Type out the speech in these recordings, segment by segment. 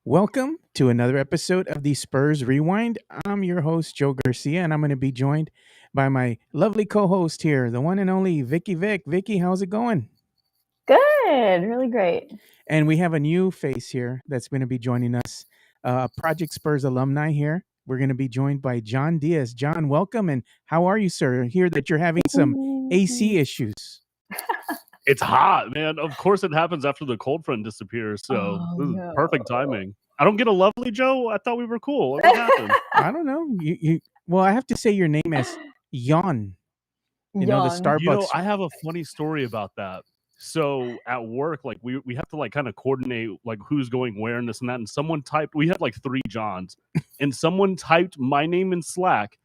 Welcome to another episode of the Spurs Rewind. I'm your host, Joe Garcia, and I'm going to be joined by my lovely co host here, the one and only Vicky Vic. Vicky, how's it going? Good, really great. And we have a new face here that's going to be joining us, Project Spurs alumni here. We're going to be joined by John Diaz. John, welcome. And how are you, sir? I hear that you're having some AC issues. It's hot, man. Of course it happens after the cold front disappears. So this is perfect timing. I don't get a lovely Joe. I thought we were cool. What happened? I don't know. Well, I have to say your name is Yon. You know, the Starbucks. I have a funny story about that. So at work, like we have to like kind of coordinate like who's going where and this and that. And someone typed, we had like 3 Johns, and someone typed my name in Slack,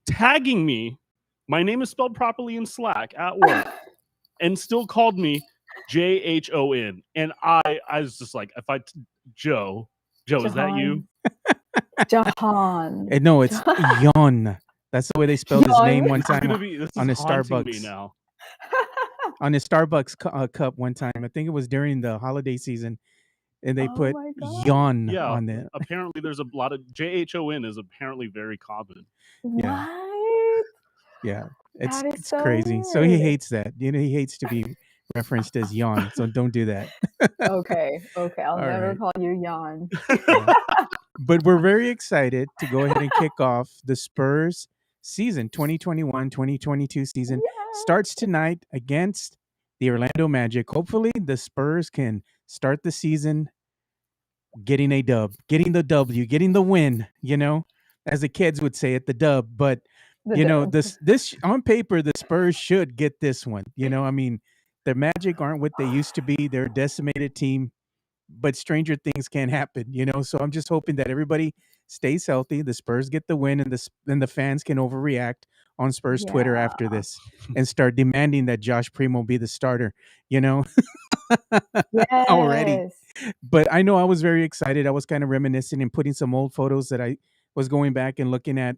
tagging me. My name is spelled properly in Slack at work. And still called me Jhon, and I was just like, Joe, is that you? Jahan. No, it's Yon. That's the way they spelled his name one time on his haunting me Starbucks. now. On his Starbucks cup one time. I think it was during the holiday season, and they put Yon on there. Apparently, there's a lot of Jhon is apparently very common. Yeah. What? Yeah, it's so crazy. weird. So he hates that. You know, he hates to be referenced as Yon. So don't do that. Okay. I'll never right. call you Jan. Yeah. But we're very excited to go ahead and kick off the Spurs season 2021-2022 season. Starts tonight against the Orlando Magic. Hopefully the Spurs can start the season getting a dub, getting the W, getting the win, you know, as the kids would say it, the dub. But this on paper, the Spurs should get this one. You know, I mean, the Magic aren't what they used to be. They're a decimated team, but stranger things can happen, you know. So I'm just hoping that everybody stays healthy. The Spurs get the win, and the fans can overreact on Spurs Twitter after this and start demanding that Josh Primo be the starter, you know. Already. But I know I was very excited. I was kind of reminiscing and putting some old photos that I was going back and looking at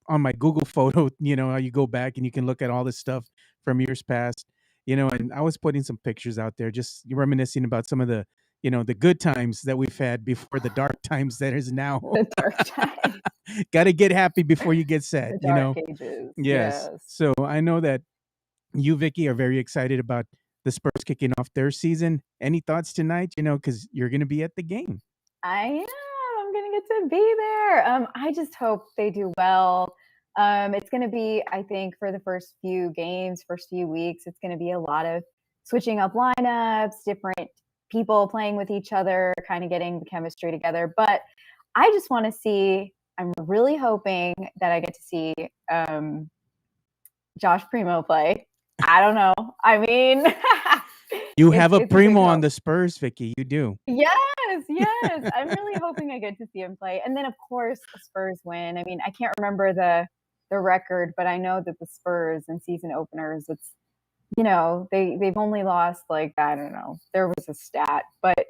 on my Google photo, you know, how you go back and you can look at all this stuff from years past, you know, and I was putting some pictures out there, just reminiscing about some of the, you know, the good times that we've had before the dark times that is now. The dark times. Got to get happy before you get sad, The dark ages. Yes. So I know that you, Vicky, are very excited about the Spurs kicking off their season. Any thoughts tonight? You know, because you're going to be at the game. I am. I'm going to get to be there. I just hope they do well. It's going to be, I think, for the first few games, first few weeks, it's going to be a lot of switching up lineups, different people playing with each other, kind of getting the chemistry together. But I just want to see, I'm really hoping that I get to see Josh Primo play. I don't know. I mean, you have a Primo on the Spurs, Vicky. You do. Yes. I'm really hoping I get to see him play. And then, of course, the Spurs win. I mean, I can't remember the record, but I know that the Spurs in season openers, it's, you know, they've only lost, like, I don't know, there was a stat, but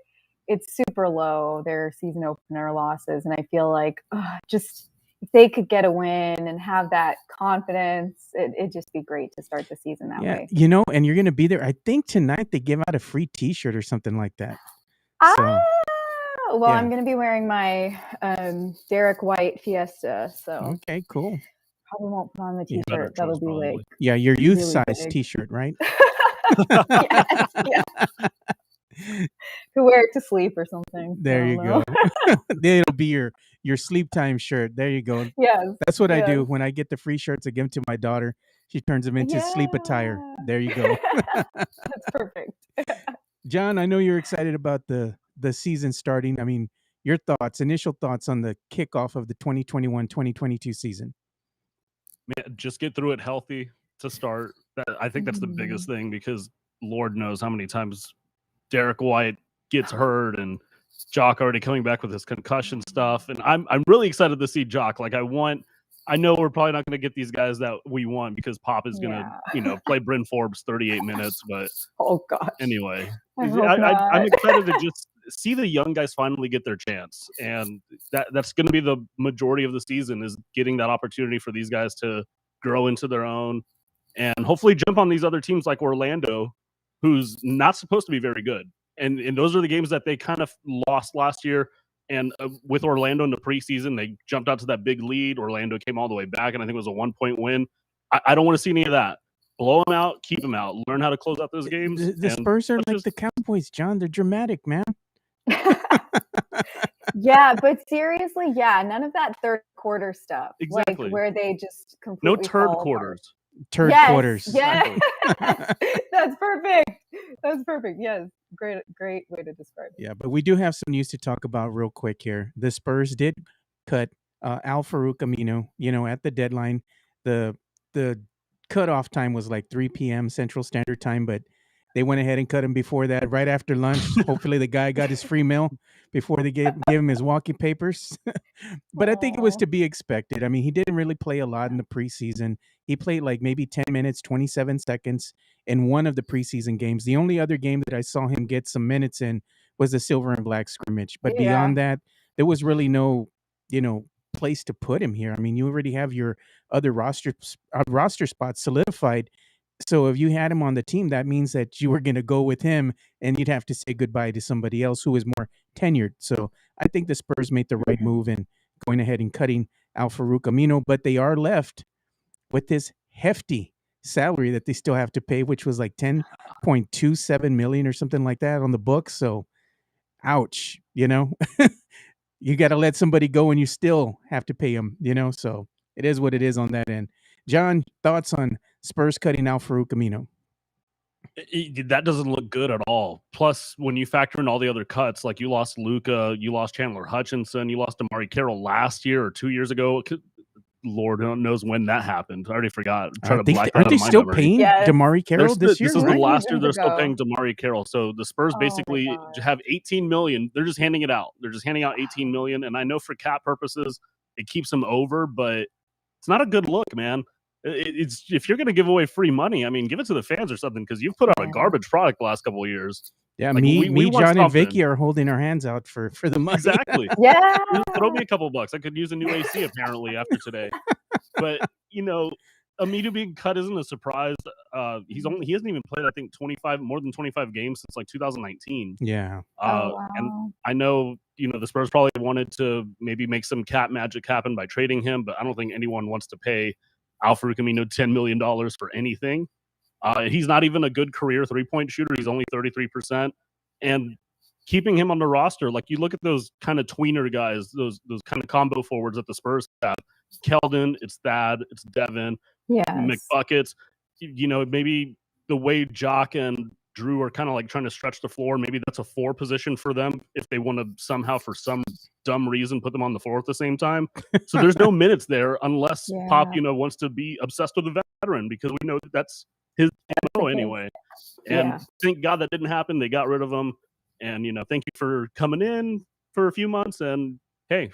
it's super low, their season opener losses. And I feel like just if they could get a win and have that confidence, it'd just be great to start the season that way. You know, and you're going to be there. I think tonight they give out a free T-shirt or something like that. Well, I'm going to be wearing my Derek White Fiesta. So okay, cool. Probably won't put on the T-shirt. That'll be like your youth really size big. T-shirt, right? Yes. Could wear it to sleep or something. There you go. It'll be your sleep time shirt. There you go. Yes. That's what I do when I get the free shirts. I give them to my daughter. She turns them into sleep attire. There you go. That's perfect. John, I know you're excited about the season starting. I mean, your initial thoughts on the kickoff of the 2021-2022 season. Man, just get through it healthy to start. I think that's the biggest thing, because Lord knows how many times Derek White gets hurt, and Jock already coming back with his concussion stuff. And I'm really excited to see Jock. Like, I know we're probably not going to get these guys that we want, because Pop is going to, play Bryn Forbes 38 minutes. But oh gosh. Anyway, I'm excited to just see the young guys finally get their chance, and that's going to be the majority of the season, is getting that opportunity for these guys to grow into their own, and hopefully jump on these other teams like Orlando, who's not supposed to be very good. And those are the games that they kind of lost last year. And with Orlando in the preseason, they jumped out to that big lead. Orlando came all the way back, and I think it was a 1-point win. I don't want to see any of that. Blow them out, keep them out, learn how to close out those games. The Spurs are like the Cowboys, John. They're dramatic, man. Yeah, but seriously, none of that third quarter stuff. Exactly. Like where they just completely no turd fall quarters. Turd quarters. Yeah. That's perfect. That's perfect. Yes. Great way to describe it. Yeah, but we do have some news to talk about real quick here. The Spurs did cut Al Farouk Aminu, at the deadline. The cutoff time was like 3 p.m. Central Standard Time, but they went ahead and cut him before that, right after lunch. Hopefully the guy got his free meal before they gave him his walking papers. But I think it was to be expected. I mean, he didn't really play a lot in the preseason. He played like maybe 10 minutes, 27 seconds in one of the preseason games. The only other game that I saw him get some minutes in was the silver and black scrimmage. But beyond that, there was really no, place to put him here. I mean, you already have your other roster spots solidified. So if you had him on the team, that means that you were going to go with him and you'd have to say goodbye to somebody else who is more tenured. So I think the Spurs made the right move in going ahead and cutting Al Farouk Aminu, but they are left with this hefty salary that they still have to pay, which was like 10.27 million or something like that on the books. So ouch, you got to let somebody go and you still have to pay them, so it is what it is on that end. John, thoughts on Spurs cutting out Farouk Aminu? That doesn't look good at all. Plus, when you factor in all the other cuts, like you lost Luka, you lost Chandler Hutchinson, you lost Amari Carroll last year or 2 years ago. Lord knows when that happened. I already forgot. Aren't they still paying Damari Carroll this year? This is the last year they're still paying Damari Carroll. So the Spurs basically have $18 million. They're just handing it out. They're just handing out $18 million. And I know for cap purposes, it keeps them over, but it's not a good look, man. It's if you're going to give away free money, I mean, give it to the fans or something, because you've put out a garbage product the last couple of years. Yeah, like, me, John, and Vicky are holding our hands out for the money. Exactly. Yeah. Throw me a couple bucks. I could use a new AC apparently after today. But Aminu being cut isn't a surprise. He hasn't even played, I think, more than 25 games since like 2019. Yeah. And I know the Spurs probably wanted to maybe make some cap magic happen by trading him, but I don't think anyone wants to pay Al Farouk Aminu $10 million for anything. He's not even a good career 3-point shooter. He's only 33%. And keeping him on the roster, like you look at those kind of tweener guys, those kind of combo forwards that the Spurs have. Keldon, it's Thad, it's Devin, McBuckets. Maybe the way Jock and Drew are kind of like trying to stretch the floor, maybe that's a 4 position for them if they want to somehow, for some dumb reason, put them on the floor at the same time. So there's no minutes there unless Pop, wants to be obsessed with the veteran, because we know that's his MO anyway. And thank God that didn't happen. They got rid of him. And, thank you for coming in for a few months. And hey,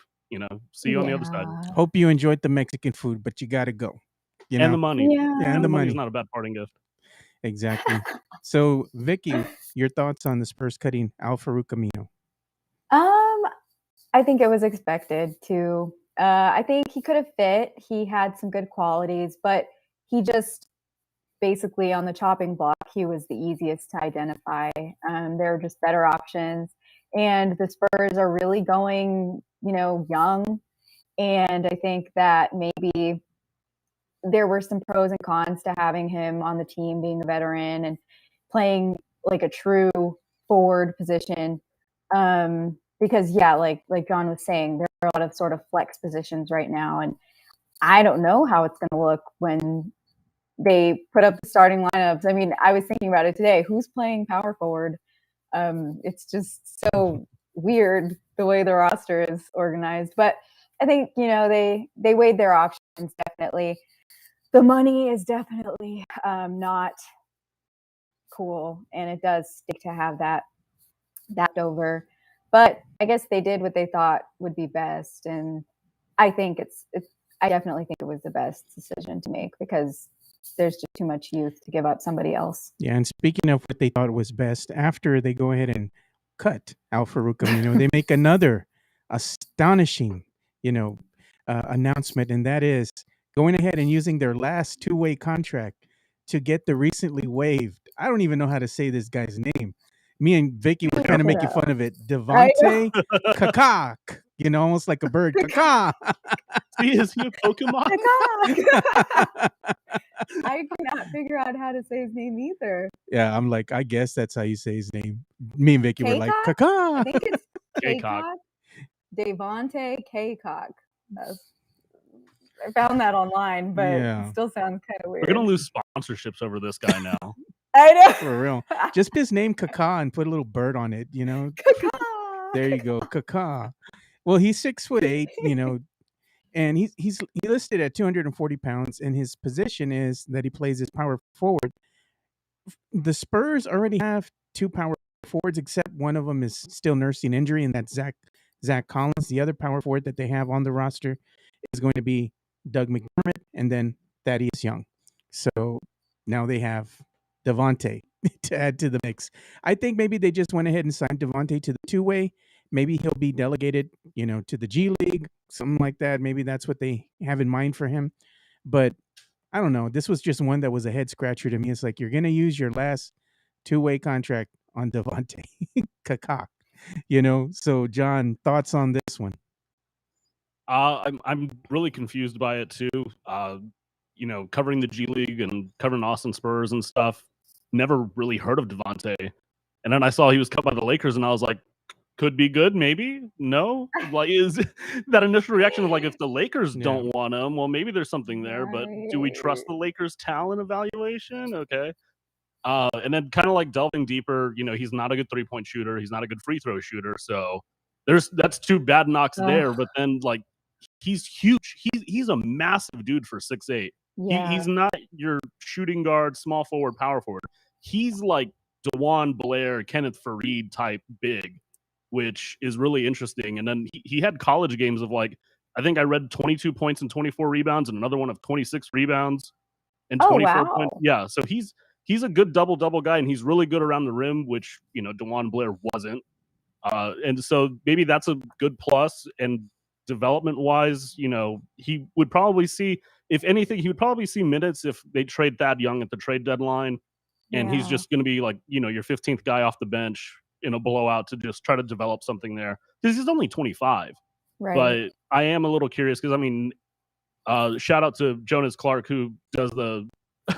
see you on the other side. Hope you enjoyed the Mexican food, but you got to go. And the money. Yeah, and the money is not a bad parting gift. Exactly. So, Vicky, your thoughts on the Spurs cutting Al Farouk Aminu? I think it was expected to. I think he could have fit. He had some good qualities, but he just basically on the chopping block, he was the easiest to identify. There were just better options. And the Spurs are really going, young. And I think that maybe there were some pros and cons to having him on the team, being a veteran and playing like a true forward position. Because like John was saying, there are a lot of sort of flex positions right now. And I don't know how it's going to look when they put up the starting lineups. I mean, I was thinking about it today. Who's playing power forward? It's just so weird the way the roster is organized. But I think, they weighed their options, definitely. The money is definitely not cool, and it does stick to have that over. But I guess they did what they thought would be best, and I think I definitely think it was the best decision to make, because there's just too much youth to give up somebody else. Yeah, and speaking of what they thought was best, after they go ahead and cut Al Farouk Aminu, they make another astonishing, announcement, and that is going ahead and using their last 2-way contract to get the recently waived, I don't even know how to say this guy's name, Me and Vicky were kind of making fun of it. I Devontae Kakak. Almost like a bird. Kakak. See, is he a Pokemon? I cannot figure out how to say his name either. Yeah, I'm like, I guess that's how you say his name. Me and Vicky were like, Kaycock? Kakak. I think it's Kaycock. Kaycock. Devontae Kaycock. I found that online, but Yeah. it still sounds kind of weird. We're gonna lose sponsorships over this guy now. I know. For real. Just put his name Kakak and put a little bird on it, Kaka. There you go, Kakak. Well, he's 6'8", and he's listed at 240 pounds, and his position is that he plays as power forward. The Spurs already have two power forwards, except one of them is still nursing injury, and that's Zach Collins. The other power forward that they have on the roster is going to be Doug McDermott, and then Thaddeus Young. So now they have Devontae to add to the mix. I think maybe they just went ahead and signed Devontae to the two-way. Maybe he'll be delegated, to the G League, something like that. Maybe that's what they have in mind for him. But I don't know. This was just one that was a head scratcher to me. It's like you're going to use your last two-way contract on Devontae Kakak, So, John, thoughts on this one? I'm really confused by it too. Covering the G League and covering Austin Spurs and stuff. Never really heard of Devontae, and then I saw he was cut by the Lakers, and I was like, could be good, maybe. No, like is that initial reaction of like if the Lakers don't want him, well, maybe there's something there. But do we trust the Lakers' talent evaluation? Okay. And then kind of like delving deeper, he's not a good 3-point shooter. He's not a good free throw shooter. So that's two bad knocks there. But then like he's huge. He's a massive dude for 6'8". Yeah. He's not your shooting guard, small forward, power forward. He's like DeJuan Blair, Kenneth Faried type big, which is really interesting. And then he had college games of like, I think I read 22 points and 24 rebounds and another one of 26 rebounds and 24 points. Yeah, so he's a good double-double guy, and he's really good around the rim, which, DeJuan Blair wasn't. And so maybe that's a good plus. And development-wise, he would probably see, if anything, he would probably see minutes if they trade Thad Young at the trade deadline. And he's just going to be like, your 15th guy off the bench in a blowout to just try to develop something there. Because he's only 25. Right. But I am a little curious because, shout out to Jonas Clark, who does the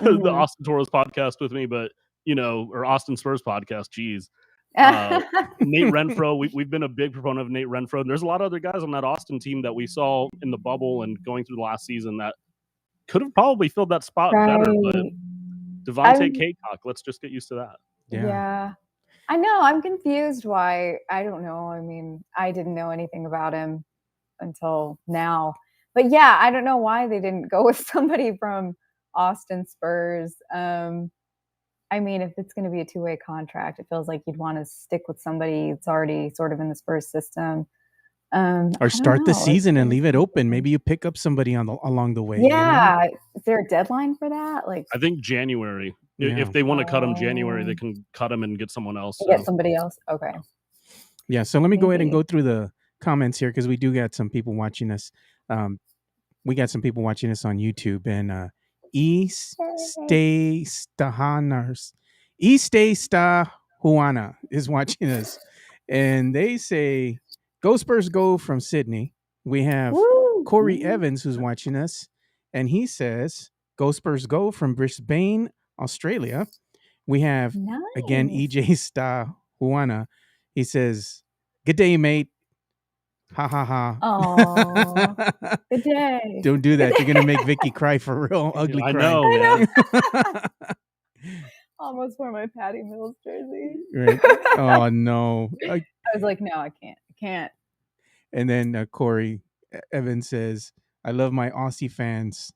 the Austin Toros podcast with me, but, or Austin Spurs podcast, geez. Nate Renfro, we've been a big proponent of Nate Renfro. And there's a lot of other guys on that Austin team that we saw in the bubble and going through the last season that could have probably filled that spot better. But Devontae Kaycock, let's just get used to that. Yeah. I know. I'm confused why. I don't know. I mean, I didn't know anything about him until now. But yeah, I don't know why they didn't go with somebody from Austin Spurs. I mean, if it's going to be a two-way contract, it feels like you'd want to stick with somebody that's already sort of in the Spurs system. Or start the season and leave it open. Maybe you pick up somebody along the way. Yeah. Is there a deadline for that? Like, I think January. Yeah. If they want to cut him January, they can cut him and get someone else. Get somebody else. Okay. Yeah. So let me go ahead and go through the comments here because we do got some people watching us. We got some people watching us on YouTube, and Eastay Juana is watching us, and they say, "Go Spurs, go!" from Sydney. We have Corey Evans who's watching us, and he says, "Go Spurs, go!" from Brisbane, Australia. We have again EJ Star Juana. He says, "Good day, mate." Ha ha ha. Oh, good day. Don't do that. You're gonna make Vicky cry for real. Ugly cry. I know, man. Almost wore my Patty Mills jersey. Right. Oh no. I was like, no, I can't. And then Corey Evans says, "I love my Aussie fans.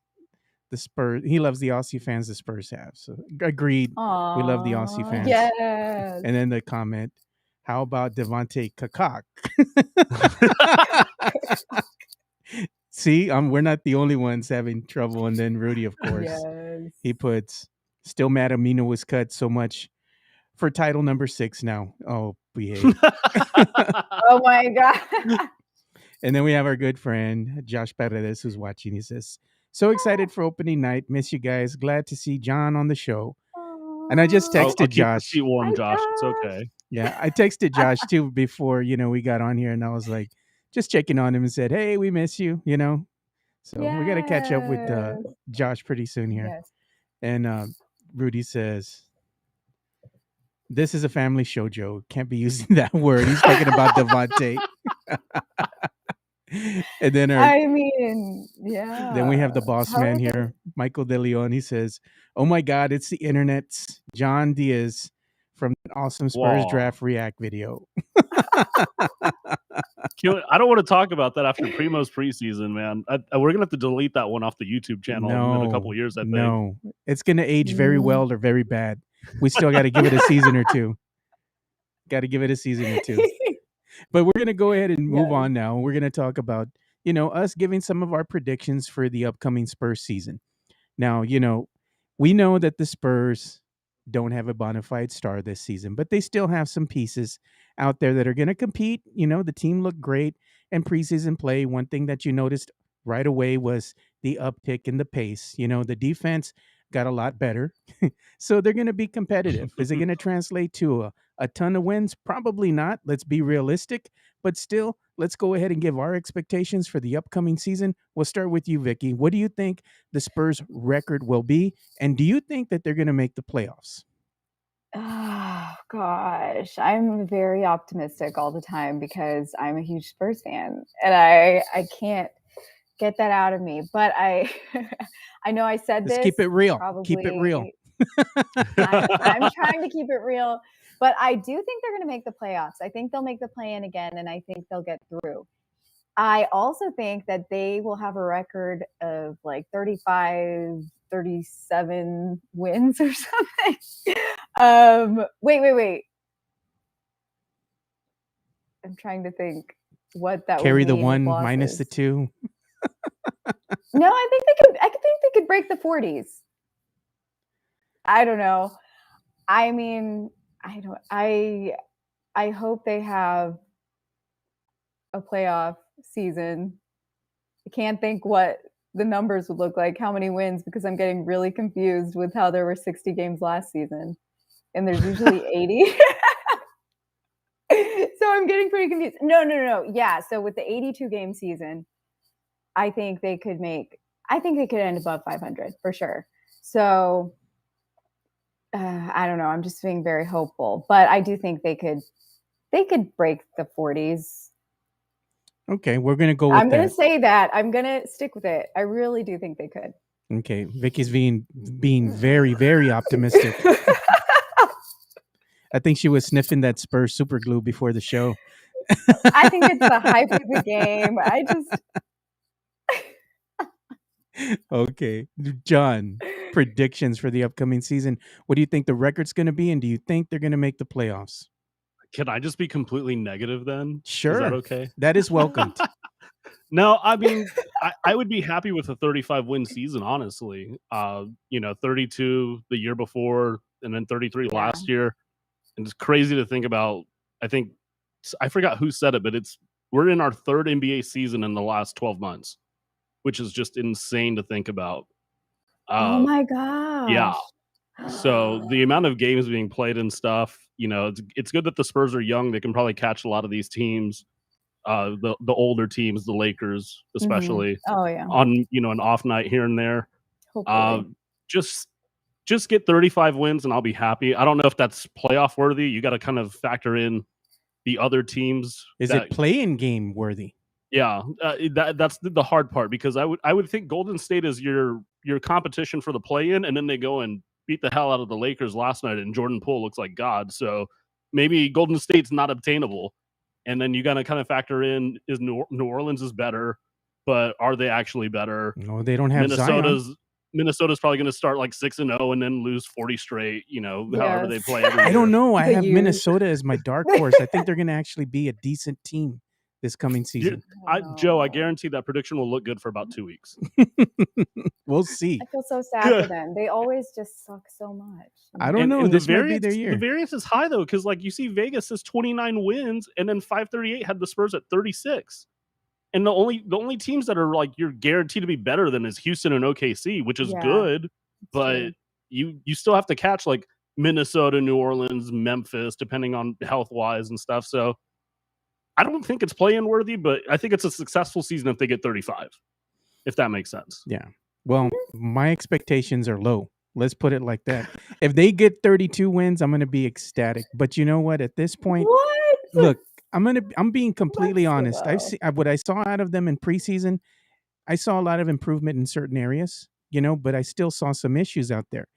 The Spurs." He loves the Aussie fans the Spurs have. So agreed. Aww, we love the Aussie fans. Yes. And then the comment, "How about Devontae Kakak?" See, we're not the only ones having trouble. And then Rudy, of course, he puts, "Still mad Amino was cut so much for title number 6 now." Oh, behave. Oh my God. And then we have our good friend Josh Paredes who's watching. He says, "So excited for opening night. Miss you guys. Glad to see John on the show." And I just texted I'll Josh. keep the seat warm, Josh. It's okay. Yeah, I texted Josh too before we got on here, and I was like, just checking on him and said, "Hey, we miss you." So we got to catch up with Yes. Josh pretty soon here. Yes. And Rudy says, "This is a family show, Joe. Can't be using that word." He's talking about Devontae. And then I mean, yeah. then we have the boss How man are they? here, Michael De Leon. He says, "Oh my God, it's the internet's John Diaz from that awesome Spurs Whoa. draft react video." I don't want to talk about that after Primo's preseason, man. We're gonna have to delete that one off the YouTube channel in a couple of years. I think. No, it's gonna age very well or very bad. We still got to give it a season or two. Got to give it a season or two. But we're gonna go ahead and move on now. We're gonna talk about us giving some of our predictions for the upcoming Spurs season. Now, we know that the Spurs don't have a bona fide star this season, but they still have some pieces out there that are going to compete. The team looked great in preseason play. One thing that you noticed right away was the uptick in the pace. The defense got a lot better. So they're going to be competitive. Is it going to translate to a ton of wins? Probably not. Let's be realistic. But still, let's go ahead and give our expectations for the upcoming season. We'll start with you, Vicky. What do you think the Spurs record will be? And do you think that they're going to make the playoffs? Oh gosh, I'm very optimistic all the time because I'm a huge Spurs fan, and I can't get that out of me. But I I know I said Let's this. keep it real. Probably, keep it real. I'm trying to keep it real, but I do think they're going to make the playoffs. I think they'll make the play-in again, and I think they'll get through. I also think that they will have a record of like 35, 37 wins or something. Wait. I'm trying to think what that Carry would the mean one with minus the losses. two. No, I think they could break the 40s. I don't know. I mean, I hope they have a playoff season. I can't think what the numbers would look like, how many wins, because I'm getting really confused with how there were 60 games last season and there's usually 80. So I'm getting pretty confused. No. Yeah. So with the 82 game season, I think they could end above 500 for sure. So I don't know. I'm just being very hopeful, but I do think they could break the 40s. Okay, we're gonna go with I'm going that. to say that. I'm going to stick with it. I really do think they could. Okay, Vicky's being very, very optimistic. I think she was sniffing that Spurs super glue before the show. I think it's the hype of the game. Okay, John, predictions for the upcoming season. What do you think the record's going to be, and do you think they're going to make the playoffs? Can I just be completely negative then? Sure. Is that okay? That is welcomed. No, I mean, I would be happy with a 35 win season, honestly. 32 the year before, and then 33 last year. And it's crazy to think about. I forgot who said it, but we're in our third NBA season in the last 12 months, which is just insane to think about. Oh my gosh. Yeah. So the amount of games being played and stuff, it's good that the Spurs are young. They can probably catch a lot of these teams, the older teams, the Lakers especially. Oh yeah. On an off night here and there. Hopefully. Just get 35 wins and I'll be happy. I don't know if that's playoff worthy. You got to kind of factor in the other teams. Is it play-in game worthy? Yeah, that's the hard part, because I would think Golden State is your competition for the play-in, and then they go and beat the hell out of the Lakers last night, and Jordan Poole looks like God. So maybe Golden State's not obtainable, and then you got to kind of factor in is New Orleans is better, but are they actually better? No, they don't have Zion. Minnesota's probably going to start like 6-0 and then lose 40 straight. However they play. Every I don't know. I have huge. Minnesota as my dark horse. I think they're going to actually be a decent team this coming season. Joe, I guarantee that prediction will look good for about 2 weeks. We'll see. I feel so sad for them. They always just suck so much. I don't know. This might be their year. The variance is high though, because you see Vegas is 29 wins, and then 538 had the Spurs at 36. And the only teams that are you're guaranteed to be better than is Houston and OKC, which is good, but you still have to catch Minnesota, New Orleans, Memphis, depending on health-wise and stuff. So I don't think it's play-in worthy, but I think it's a successful season if they get 35, if that makes sense. Yeah. Well, my expectations are low. Let's put it like that. If they get 32 wins, I'm going to be ecstatic. But you know what? At this point, What? look, I'm being completely That's so honest. I've low. seen what I saw out of them in preseason. I saw a lot of improvement in certain areas, but I still saw some issues out there.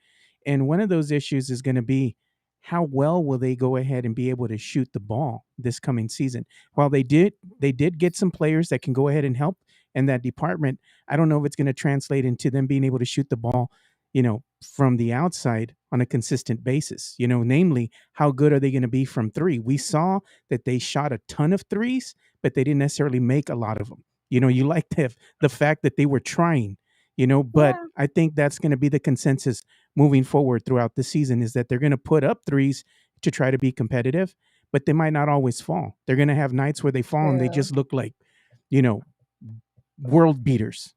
And one of those issues is going to be how well will they go ahead and be able to shoot the ball this coming season. While they did get some players that can go ahead and help in that department. I don't know if it's going to translate into them being able to shoot the ball, from the outside on a consistent basis. Namely, how good are they going to be from three? We saw that they shot a ton of threes, but they didn't necessarily make a lot of them. You like the fact that they were trying, but Yeah. I think that's going to be the consensus moving forward throughout the season, is that they're going to put up threes to try to be competitive, but they might not always fall. They're going to have nights where they fall and they True. just look like, you know, world beaters,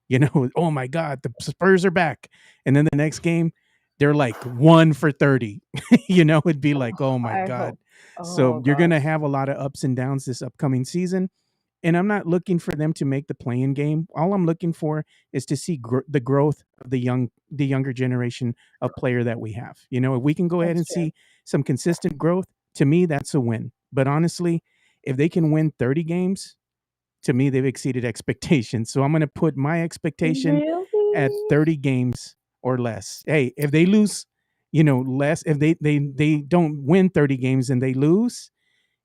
oh my God, the Spurs are back. And then the next game, they're like 1 for 30, it'd be like, oh my I God. hope. So Oh you're going to gosh. have a lot of ups and downs this upcoming season. And I'm not looking for them to make the playing game. All I'm looking for is to see the growth of the younger generation of player that we have. If we can go ahead That's and true. see some consistent growth, to me, that's a win. But honestly, if they can win 30 games, to me, they've exceeded expectations. So I'm going to put my expectation at Really? 30 games or less. Hey, if they lose, less, if they don't win 30 games and they lose,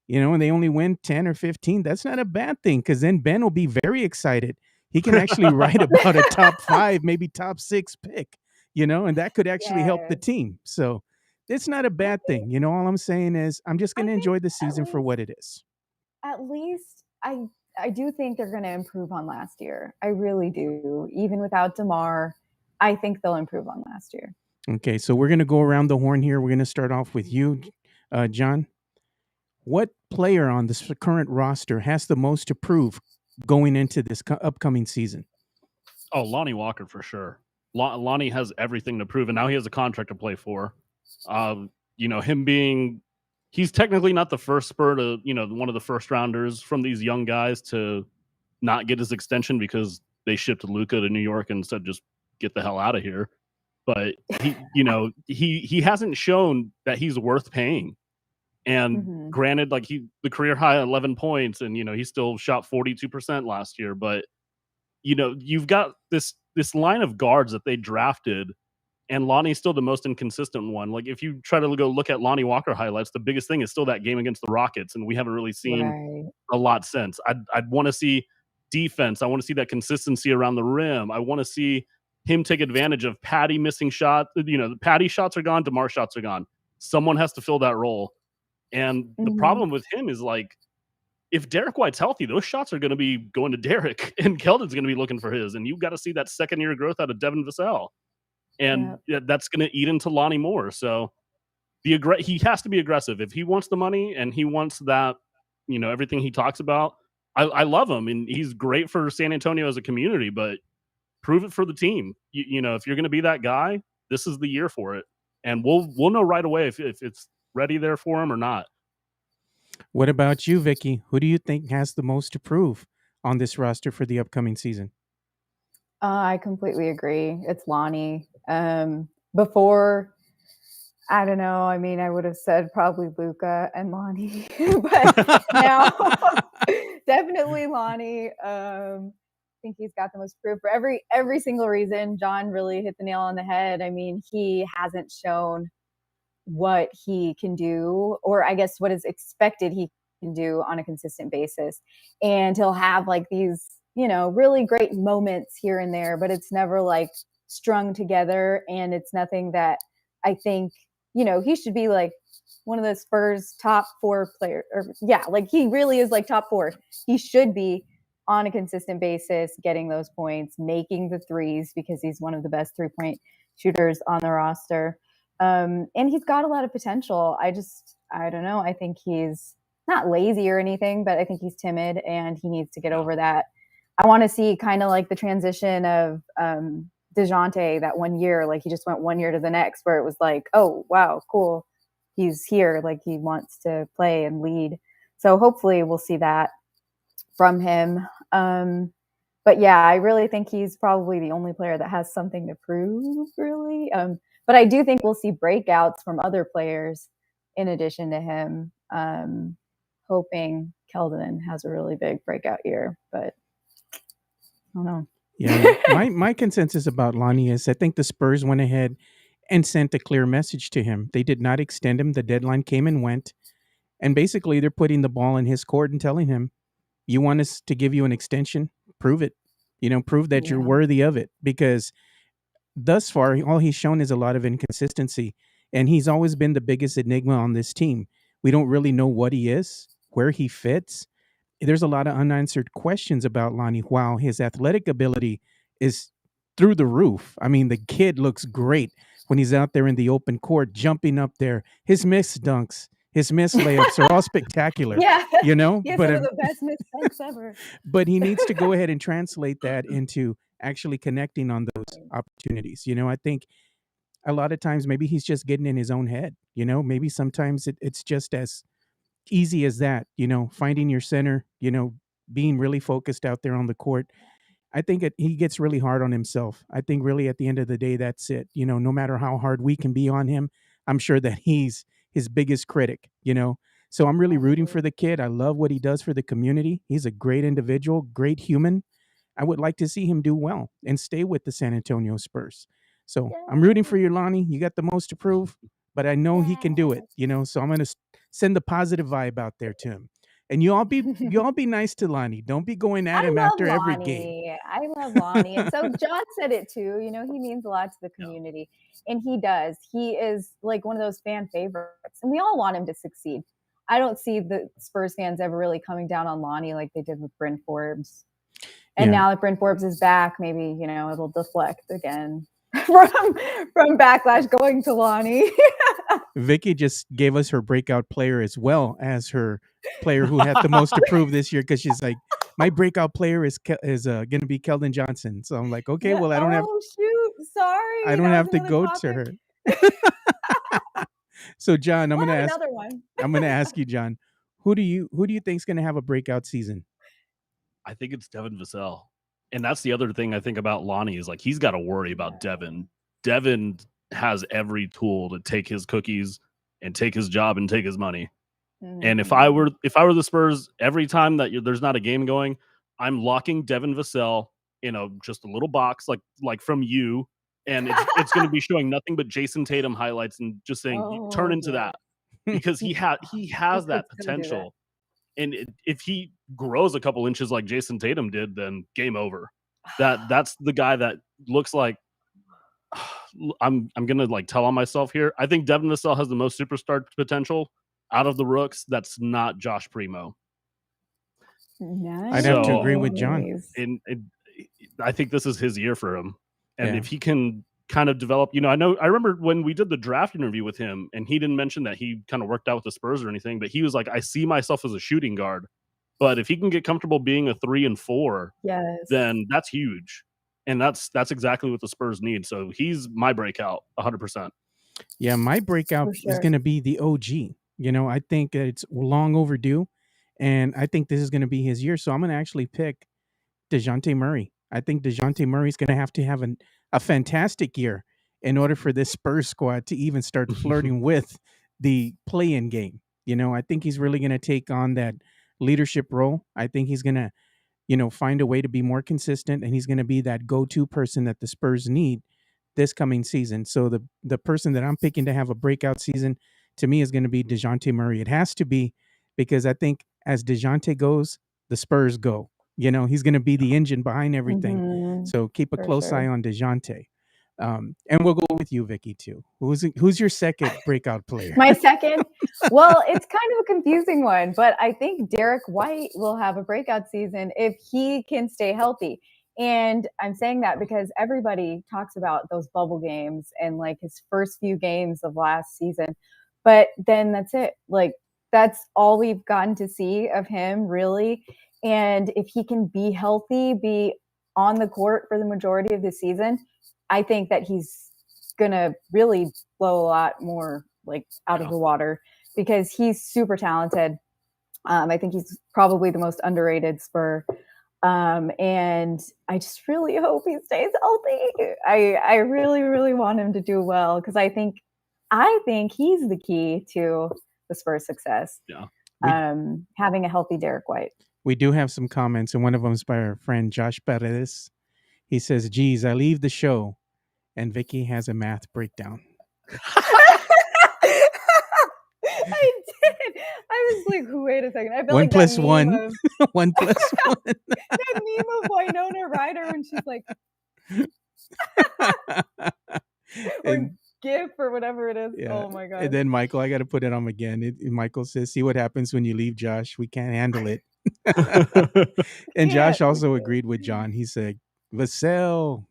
and they only win 10 or 15, that's not a bad thing, because then Ben will be very excited. He can actually write about a top 5, maybe top 6 pick, and that could actually help the Yes. team. So it's not a I bad think thing. All I'm saying is I'm just I going to think enjoy the at season for least what it is. at least I do think they're going to improve on last year. I really do. Even without DeMar, I think they'll improve on last year. Okay, so we're going to go around the horn here. We're going to start off with you, John. What player on this current roster has the most to prove going into this upcoming season? Oh, Lonnie Walker for sure. Lonnie has everything to prove, and now he has a contract to play for. Him being, he's technically not the first Spur to, one of the first rounders from these young guys to not get his extension because they shipped Luka to New York and said, just get the hell out of here. But he hasn't shown that he's worth paying. And Mhm. granted, like the career high 11 points, and he still shot 42% last year, but you've got this line of guards that they drafted, and Lonnie's still the most inconsistent one. Like, if you try to go look at Lonnie Walker highlights, the biggest thing is still that game against the Rockets, and we haven't really seen Right. a lot since. I'd want to see defense. I want to see that consistency around the rim. I want to see him take advantage of Patty missing shots. The Patty shots are gone, DeMar shots are gone. Someone has to fill that role. And the Mhm. problem with him is, like, if Derek White's healthy, those shots are going to be going to Derek, and Keldon's going to be looking for his. And you've got to see that second year growth out of Devin Vassell. And Yeah. that's going to eat into Lonnie more. So he has to be aggressive. If he wants the money and he wants that, everything he talks about, I love him. And he's great for San Antonio as a community, but prove it for the team. If you're going to be that guy, this is the year for it. And we'll know right away if it's ready there for him or not. What about you, Vicky? Who do you think has the most to prove on this roster for the upcoming season? I completely agree. It's Lonnie. Before, I don't know. I mean, I would have said probably Luka and Lonnie, but now definitely Lonnie. I think he's got the most proof for every single reason. John really hit the nail on the head. I mean, he hasn't shown what he can do, or I guess what is expected he can do on a consistent basis. And he'll have like these, really great moments here and there, but it's never like strung together. And it's nothing that I think, he should be like one of the Spurs top 4 players. Or yeah, like he really is like top 4. He should be on a consistent basis, getting those points, making the threes, because he's one of the best 3-point shooters on the roster. And he's got a lot of potential. I don't know. I think he's not lazy or anything, but I think he's timid and he needs to get over that. I want to see kind of like the transition of DeJounte that one year, like he just went one year to the next where it was like, oh, wow, cool. he's here, like he wants to play and lead. So hopefully we'll see that from him. But yeah, I really think he's probably the only player that has something to prove, really. But I do think we'll see breakouts from other players in addition to him. Hoping Keldon has a really big breakout year, but I don't know. Yeah, my consensus about Lonnie is I think the Spurs went ahead and sent a clear message to him. They did not extend him. The deadline came and went, and basically they're putting the ball in his court and telling him, "You want us to give you an extension? Prove it. Prove that you're Yeah. worthy of it." Because thus far, all he's shown is a lot of inconsistency, and he's always been the biggest enigma on this team. We don't really know what he is, where he fits. There's a lot of unanswered questions about Lonnie. While his athletic ability is through the roof, I mean, the kid looks great when he's out there in the open court, jumping up there. His missed dunks, his missed layups are all spectacular. Yeah, You know, yeah, but some of the best mistakes ever. but he needs to go ahead and translate that into actually connecting on those opportunities. I think a lot of times maybe he's just getting in his own head. Maybe sometimes it's just as easy as that, finding your center, being really focused out there on the court. I think he gets really hard on himself. I think really at the end of the day, that's it. No matter how hard we can be on him, I'm sure that he's his biggest critic. So I'm really rooting for the kid. I love what he does for the community. He's a great individual, great human. I would like to see him do well and stay with the San Antonio Spurs. So I'm rooting for you, Lonnie. You got the most to prove, but I know he can do it. So I'm going to send the positive vibe out there to him. And you all be nice to Lonnie. Don't be going at him after every game. I love Lonnie. And so John said it too. He means a lot to the community. And he does. He is like one of those fan favorites. And we all want him to succeed. I don't see the Spurs fans ever really coming down on Lonnie like they did with Bryn Forbes. And now that Bryn Forbes is back, maybe, it'll deflect again from backlash going to Lonnie. Vicky just gave us her breakout player as well as her player who had the most to prove this year, because she's like, my breakout player is going to be Keldon Johnson. So I'm like, okay, well, I don't have. Oh shoot! Sorry, I don't have to go to her. So John, I'm going to ask another one. I'm going to ask you, John, who do you think is going to have a breakout season? I think it's Devin Vassell. And that's the other thing I think about Lonnie is like he's got to worry about Devin. Devin has every tool to take his cookies and take his job and take his money. Mm-hmm. And if I were the Spurs, every time that there's not a game going, I'm locking Devin Vassell in just a little box like from you, and it's going to be showing nothing but Jason Tatum highlights and just saying turn into that, because he has that potential. And if he grows a couple inches like Jason Tatum did, then game over. That's the guy that looks like I'm gonna tell on myself here. I think Devin Vassell has the most superstar potential out of the rooks. That's not Josh Primo. Nice. I'd have to agree with John. And I think this is his year for him. And if he can kind of develop, I remember when we did the draft interview with him, and he didn't mention that he kind of worked out with the Spurs or anything, but he was like, I see myself as a shooting guard, but if he can get comfortable being a 3 and 4, then that's huge. And that's exactly what the Spurs need. So he's my breakout 100%. Yeah, my breakout is going to be the OG. I think it's long overdue, and I think this is going to be his year. So I'm going to actually pick DeJounte Murray. I think DeJounte Murray is going to have a fantastic year in order for this Spurs squad to even start flirting with the play-in game. I think he's really going to take on that leadership role. I think he's going to find a way to be more consistent, and he's going to be that go-to person that the Spurs need this coming season. So the person that I'm picking to have a breakout season to me is going to be DeJounte Murray. It has to be, because I think as DeJounte goes, the Spurs go. He's going to be the engine behind everything. Mm-hmm. So keep a close eye on DeJounte. And we'll go with you, Vicky, too. Who's your second breakout player? My second? Well, it's kind of a confusing one, but I think Derek White will have a breakout season if he can stay healthy. And I'm saying that because everybody talks about those bubble games and his first few games of last season. But then that's it. That's all we've gotten to see of him, really. And if he can be healthy, be on the court for the majority of the season, I think that he's going to really blow a lot more like out of Yeah. the water because he's super talented. I think he's probably the most underrated Spur. And I just really hope he stays healthy. I really, really want him to do well because I think he's the key to the Spurs' success. Yeah. Having a healthy Derek White. We do have some comments, and one of them is by our friend Josh Perez. He says, "Geez, I leave the show, and Vicky has a math breakdown." I did. I was like, wait a second. I feel One like plus that meme one. of 1+1. that meme of Winona Ryder when she's like, or And GIF or whatever it is. yeah. Oh my god. And then Michael, I got to put it on again. Michael says, "See what happens when you leave, Josh. We can't handle it." And Josh also agreed with John. He said, "Vassell,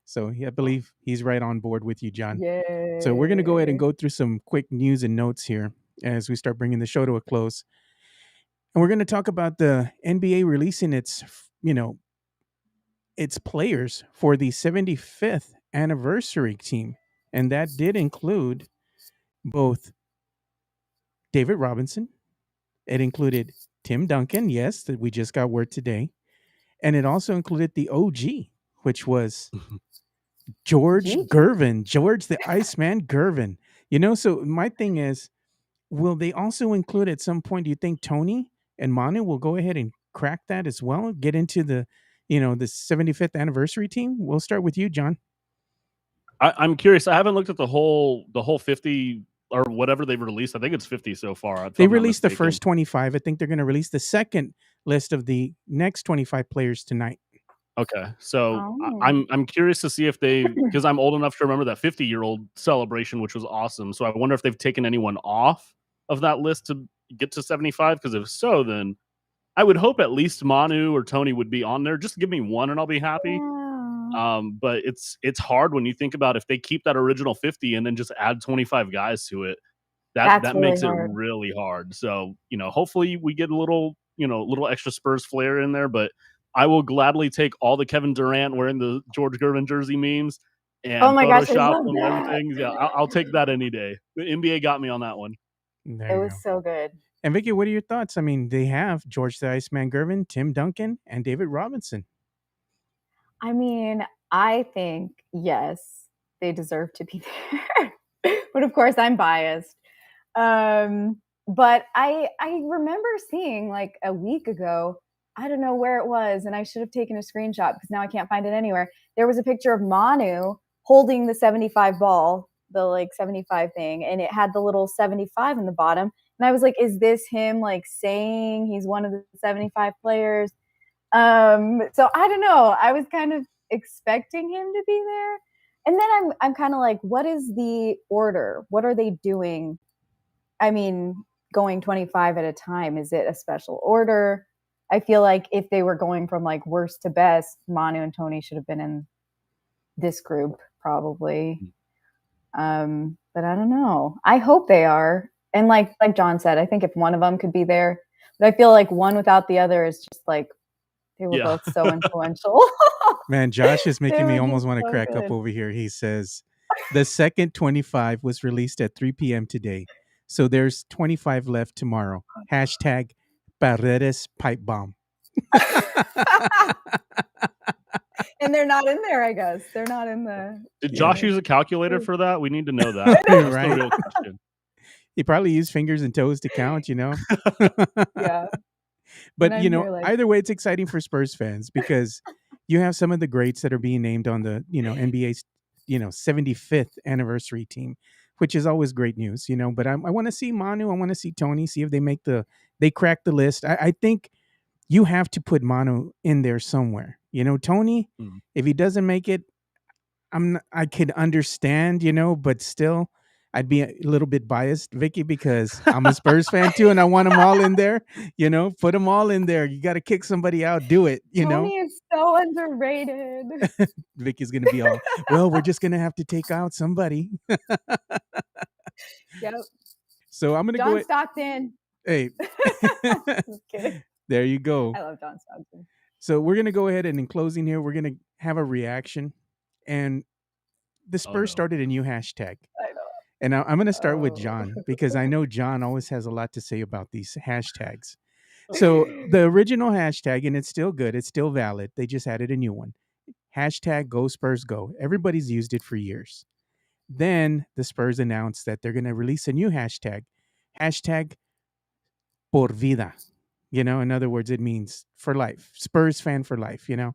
So I believe he's right on board with you, John. Yay. So we're going to go ahead and go through some quick news and notes here as we start bringing the show to a close. And we're going to talk about the NBA releasing its players for the 75th anniversary team. And that did include both David Robinson. It included Tim Duncan, yes, that we just got word today. And it also included the OG, which was George Gigi. Gervin, George the Iceman Gervin. So my thing is, will they also include at some point, do you think Tony and Manu will go ahead and crack that as well? Get into the 75th anniversary team? We'll start with you, John. I'm curious. I haven't looked at the whole 50 or whatever they've released. I think it's 50 so far. They released the first 25. I think they're going to release the second list of the next 25 players tonight. Okay, so I'm curious to see if they, because I'm old enough to remember that 50-year-old celebration, which was awesome. So I wonder if they've taken anyone off of that list to get to 75. Because if so, then I would hope at least Manu or Tony would be on there. Just give me one and I'll be happy. But it's hard when you think about if they keep that original 50 and then just add 25 guys to it. That really makes hard. it really hard. So hopefully we get a little extra Spurs flair in there, but I will gladly take all the Kevin Durant wearing the George Gervin jersey memes and Oh my gosh, I Photoshop love and that. everything. Yeah, I'll take that any day. The NBA got me on that one. There It you was go. so good. And Vicky, what are your thoughts? I mean, they have George the Iceman Gervin, Tim Duncan, and David Robinson. I mean, I think, yes, they deserve to be there. But of course, I'm biased. But I remember seeing like a week ago, I don't know where it was, and I should have taken a screenshot because now I can't find it anywhere. There was a picture of Manu holding the 75 ball, the like 75 thing, and it had the little 75 in the bottom. And I was like, is this him like saying he's one of the 75 players? So I don't know. I was kind of expecting him to be there. And then I'm kind of like, what is the order? What are they doing? I mean, going 25 at a time, is it a special order? I feel like if they were going from like worst to best, Manu and Tony should have been in this group probably. But I don't know. I hope they are. And like John said, I think if one of them could be there, but I feel like one without the other is just like they were both so influential. Man, Josh is making me almost want to so crack good. up over here. He says the second 25 was released at 3 p.m. today. So there's 25 left tomorrow. Hashtag Paredes Pipe Bomb. And they're not in there, I guess. They're not in the... Did Josh use a calculator for that? We need to know that. That's Right. the real question. He probably used fingers and toes to count, Yeah. But, And I'm here like- either way, it's exciting for Spurs fans because you have some of the greats that are being named on the, NBA's, 75th anniversary team, which is always great news, But I want to see Manu. I want to see Tony, see if they crack the list. I think you have to put Manu in there somewhere. Tony, if he doesn't make it, I could understand, but still, I'd be a little bit biased, Vicky, because I'm a Spurs fan too, and I want them all in there. Put them all in there. You got to kick somebody out. Do it. Tony is so underrated. Vicky's gonna be all, well, we're just gonna have to take out somebody. Yep. So I'm gonna John go. Stockton. Hey, Just kidding. there you go. I love John Stockton. So we're gonna go ahead and in closing here, we're gonna have a reaction, and the Spurs started a new hashtag. I know. And I'm going to start with Oh. John because I know John always has a lot to say about these hashtags. So the original hashtag, and it's still good, it's still valid. They just added a new one. Hashtag Go Spurs Go. Everybody's used it for years. Then the Spurs announced that they're going to release a new hashtag. Hashtag Por Vida. You know, in other words, it means for life. Spurs fan for life, you know.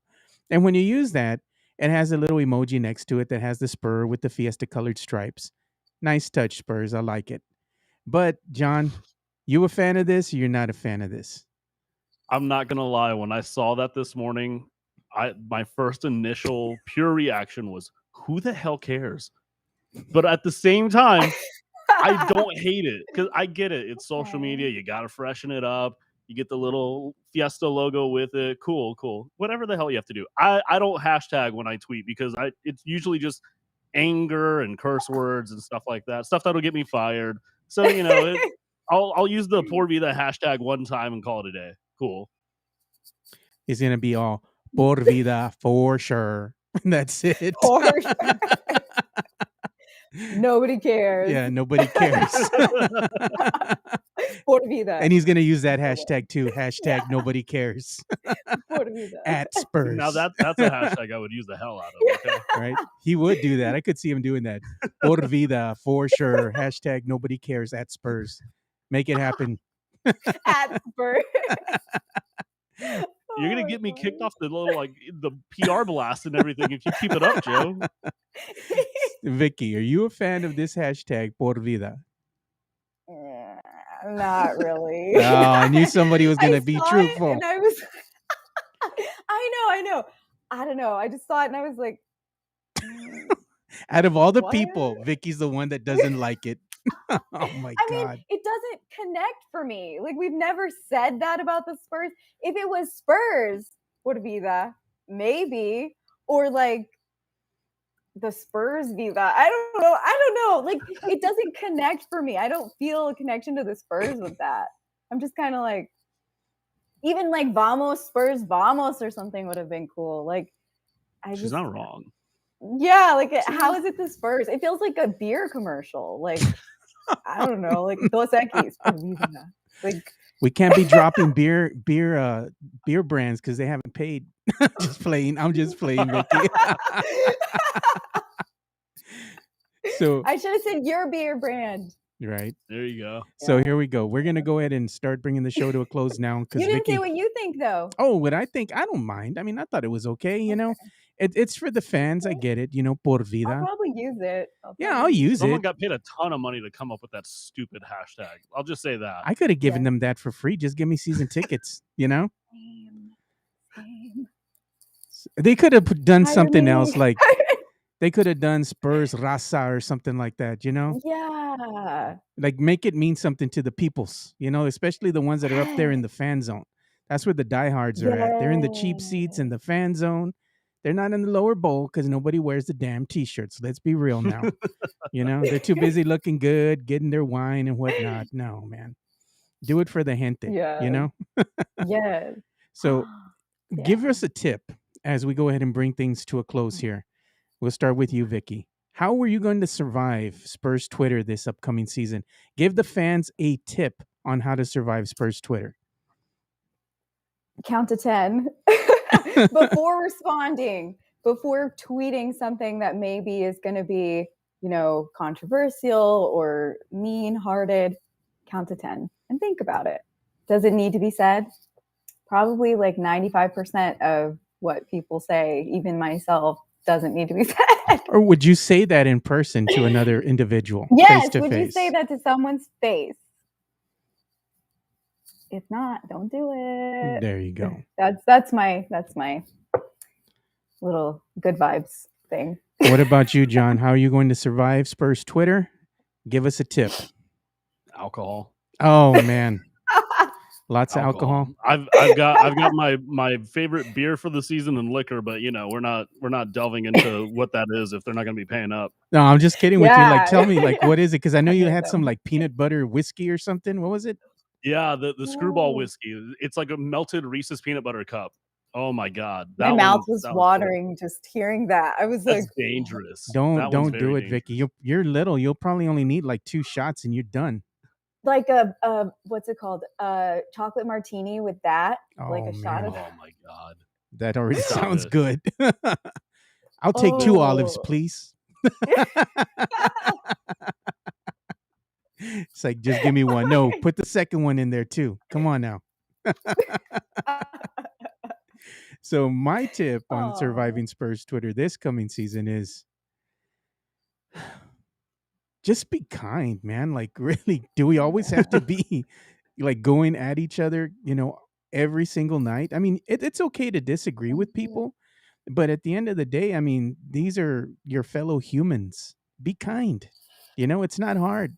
And when you use that, it has a little emoji next to it that has the spur with the Fiesta colored stripes. Nice touch, Spurs. I like it. But John, you a fan of this or you're not a fan of this? I'm not gonna lie. When I saw that this morning, my first initial pure reaction was, "Who the hell cares?" But at the same time, I don't hate it because I get it. It's social media. You got to freshen it up. You get the little Fiesta logo with it. Cool, cool. Whatever the hell you have to do. I don't hashtag when I tweet because it's usually just anger and curse words and stuff like that. Stuff that'll get me fired. So I'll use the Por Vida hashtag one time and call it a day. Cool. It's gonna be all Por Vida for sure. That's it. For sure. Nobody cares. Yeah, nobody cares. Por vida. And he's gonna use that hashtag too. Hashtag nobody cares. Por vida. At Spurs. Now that's a hashtag I would use the hell out of. Okay? Right? He would do that. I could see him doing that. Por Vida for sure. Hashtag nobody cares at Spurs. Make it happen. At Spurs. You're gonna get me kicked off the little the PR blast and everything if you keep it up, Joe. Vicky, are you a fan of this hashtag Por Vida? Not really. Oh, I knew somebody was gonna be saw truthful. It and I was I know. I don't know. I just saw it and I was like, out of all the what? people, Vicky's the one that doesn't like it. Oh my I God. mean, it doesn't connect for me. Like, we've never said that about the Spurs. If it was Spurs, would be that maybe, or like the Spurs Vida. I don't know. Like, it doesn't connect for me. I don't feel a connection to the Spurs with that. I'm just kind of like, even like Vamos Spurs Vamos or something would have been cool. Like, She's not wrong. Yeah, like how is it the Spurs? It feels like a beer commercial. Like, I don't know, like Dos Equis. Like, we can't be dropping beer brands because they haven't paid. Just playing. I'm just playing, Vicky. So I should have said your beer brand. Right. There you go. So here we go. We're gonna go ahead and start bringing the show to a close now. Because You didn't Vicky, say what you think though. oh, what I think? I don't mind. I mean, I thought it was okay. You know, it's for the fans. I get it. You know, Por Vida. I'll probably use it. I'll use Someone it. got paid a ton of money to come up with that stupid hashtag. I'll just say that. I could have given them that for free. Just give me season tickets. You know. Same. They could have done Hire something me. else, like they could have done Spurs Raza or something like that. You know. Yeah. Like make it mean something to the peoples. You know, especially the ones that are up there in the fan zone. That's where the diehards are at. They're in the cheap seats in the fan zone. They're not in the lower bowl because nobody wears the damn t-shirts. Let's be real now. You know, they're too busy looking good, getting their wine and whatnot. No, man. Do it for the gente. Yeah. You know? Yes. So give us a tip as we go ahead and bring things to a close here. We'll start with you, Vicky. How are you going to survive Spurs Twitter this upcoming season? Give the fans a tip on how to survive Spurs Twitter. Count to 10 before responding, before tweeting something that maybe is going to be, you know, controversial or mean-hearted. Count to 10 and think about it. Does it need to be said? Probably like 95% of what people say, even myself, doesn't need to be said. Or would you say that in person to another individual? Yes, face to would face? you say that to someone's face? If not, don't do it. There you go. That's my little good vibes thing. What about you, John? How are you going to survive Spurs Twitter? Give us a tip. Alcohol. Oh man. Lots of alcohol. I've got my favorite beer for the season and liquor, but you know, we're not delving into what that is if they're not going to be paying up. No, I'm just kidding with you. Like, tell me, like, what is it? Because I know you had some like peanut butter whiskey or something. What was it? Yeah, the screwball whiskey. It's like a melted Reese's peanut butter cup. Oh my God, My that mouth one was that was cool. watering just hearing that. I was like, That's dangerous. Don't That one's don't do very it, Vicky. dangerous. You're little. You'll probably only need like 2 shots and you're done. like a what's it called? Chocolate martini with that, like Oh a shot man, of Oh my God. that already Sounds sounds good. I'll take Oh. 2 olives, please. It's like, just give me one. No, put the second one in there too. Come on now. So my tip on Aw. surviving Spurs Twitter this coming season is just be kind, man. Like, really, do we always have to be like going at each other, every single night? I mean, it's okay to disagree with people, but at the end of the day, I mean, these are your fellow humans. Be kind. It's not hard.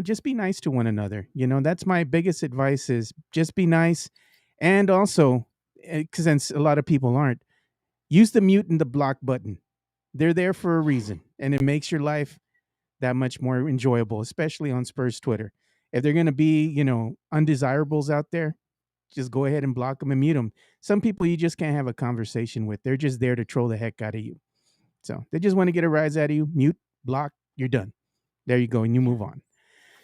Just be nice to one another. That's my biggest advice is just be nice. And also, because a lot of people aren't, use the mute and the block button. They're there for a reason, and it makes your life that much more enjoyable, especially on Spurs Twitter. If they're going to be, undesirables out there, just go ahead and block them and mute them. Some people you just can't have a conversation with. They're just there to troll the heck out of you. So they just want to get a rise out of you. Mute, block, you're done. There you go, and you move on.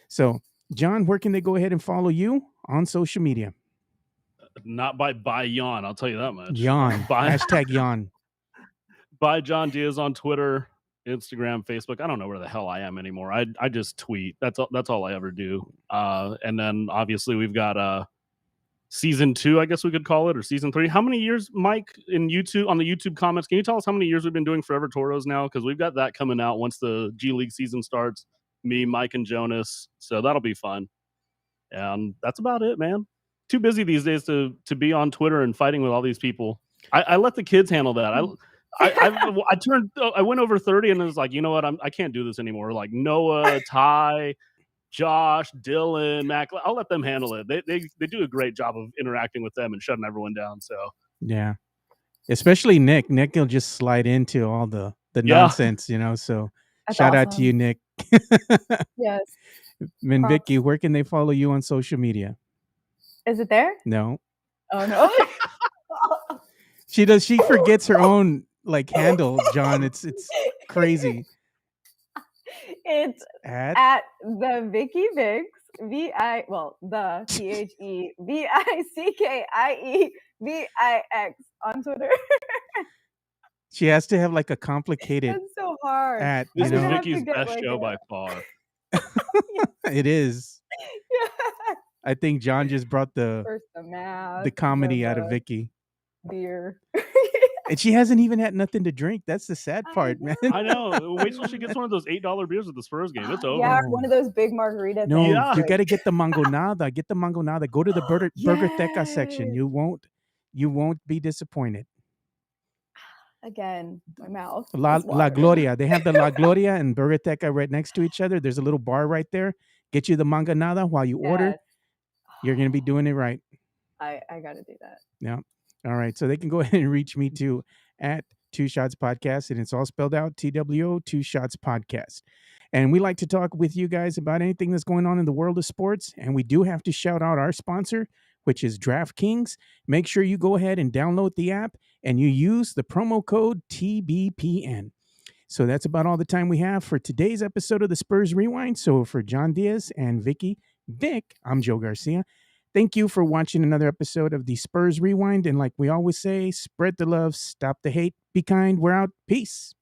So, John, where can they go ahead and follow you on social media? Not by yawn, I'll tell you that much. Yawn. By Hashtag yawn. by John Diaz on Twitter, Instagram, Facebook. I don't know where the hell I am anymore. I just tweet. That's all I ever do. And then obviously we've got season 2, I guess we could call it, or season 3. How many years, Mike, in YouTube, on the YouTube comments? Can you tell us how many years we've been doing Forever Toros now? Because we've got that coming out once the G League season starts. Me, Mike, and Jonas. So that'll be fun. And that's about it, man. Too busy these days to be on Twitter and fighting with all these people. I let the kids handle that. I went over 30 and it was like, you know what? I can't do this anymore. Like Noah, Ty, Josh, Dylan, Mac. I'll let them handle it. They do a great job of interacting with them and shutting everyone down. So Yeah. Especially Nick. Nick will just slide into all the Yeah. nonsense, So That's shout out to you, awesome. Nick. Yes. And Props. Vicky, where can they follow you on social media? Is it there? No. Oh no. She does. She forgets her own handle, John. It's crazy. It's at the Vicky Vix, the TheVickieVix on Twitter. She has to have like a complicated It's so hard. at. This I'm is gonna have to Vicky's get, best like, show a- by far. It is. Yeah. I think John just brought the First the math, comedy out of Vicky, beer. and she hasn't even had nothing to drink. That's the sad part, man. I know. Wait till she gets one of those $8 beers at the Spurs game. It's over. Yeah, Oh. one of those big margarita No, things. Yeah. you got to get the mangonada. Get the mangonada. Go to the Burgerteca section. Yes. You won't be disappointed. Again, my mouth. La is watering. Gloria. They have the La Gloria and Burgerteca right next to each other. There's a little bar right there. Get you the mangonada while you order. Yes. You're going to be doing it right. I got to do that. Yeah. All right. So they can go ahead and reach me too at 2 Shots Podcast. And it's all spelled out TWO 2 Shots Podcast. And we like to talk with you guys about anything that's going on in the world of sports. And we do have to shout out our sponsor, which is DraftKings. Make sure you go ahead and download the app and you use the promo code TBPN. So that's about all the time we have for today's episode of the Spurs Rewind. So for John Diaz and Vic, I'm Joe Garcia. Thank you for watching another episode of the Spurs Rewind. And like we always say, spread the love, stop the hate, be kind. We're out. Peace.